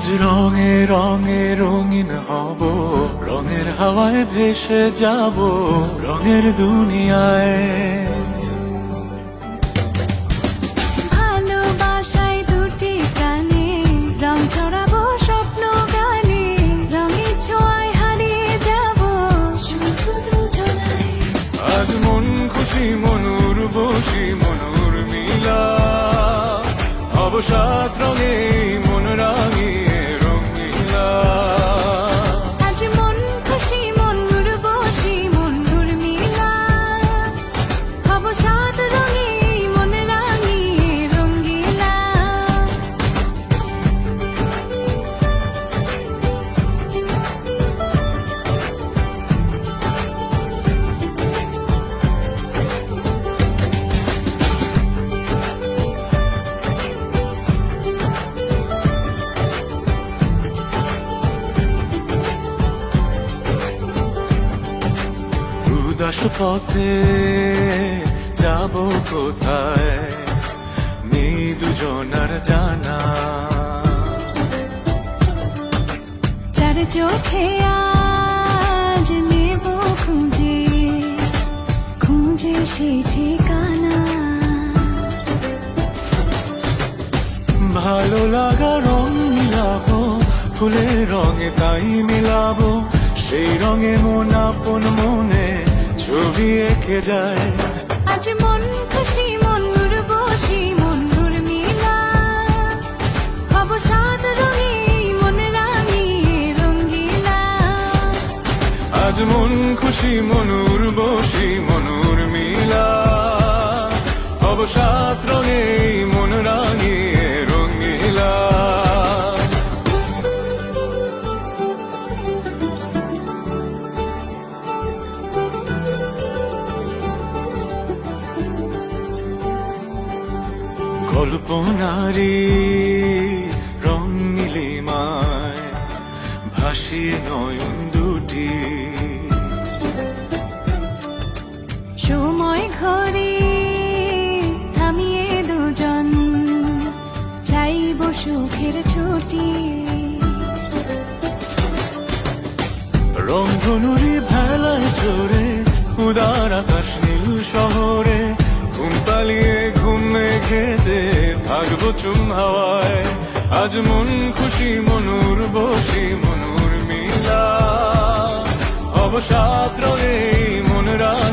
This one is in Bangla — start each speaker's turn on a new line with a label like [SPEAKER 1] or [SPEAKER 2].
[SPEAKER 1] আজ রঙে রঙে রঙিন হব, রঙের হাওয়ায় ভেসে যাব রঙের দুনিয়ায়।
[SPEAKER 2] ভালোবাসায় দুটি প্রাণে রং ছড়াবো স্বপ্ন গানে, রঙের ছোঁয়ায় হারিয়ে যাব শুধু দুজনায়।
[SPEAKER 1] আজ মন খুশি মনুর বসি মনুর মিলা, হব সাত রঙে মন রাঙিয়ে রঙিলা।
[SPEAKER 2] আজ মন খুশি মনুর বসি মনুর মিলা, হব সাত রঙে মন রাঙিয়ে রঙ্গিলা।
[SPEAKER 1] উদাস পথে যাব কোথায় নেই দুজনার জানা,
[SPEAKER 2] চার চোখে আজ নেব খুঁজে খুঁজে সে ঠিকানা।
[SPEAKER 1] ভালো লাগা রং মিলাবো ফুলের রঙে তাই মিলাবো, সেই রঙে মন আপন মনে ছবি এঁকে যায়।
[SPEAKER 2] আজ মন খুশি মনুর বসি মনুর মিলা, হব সাত রঙে মন রাঙিয়ে রঙ্গিলা।
[SPEAKER 1] আজ মন খুশি মনুর বসি মনুর মিলা, হব সাত রঙে মন রাঙিয়ে রঙিলা। কল্পনারি রং নীলিমায় ভাসিয়ে নয়ন দুটি,
[SPEAKER 2] সময় ঘরে থামিয়ে দুজন চাইব সুখের ছুটি।
[SPEAKER 1] রংধনুরি ভেলায় চড়ে উদার আকাশ নীল শহরে, ঘুম পালিয়ে ঘুম মেঘেতে থাকবো চুম হাওয়ায়। আজ মন খুশি মনুর বসি মনুর মিলা, হব সাত রঙে মন রাঙিয়ে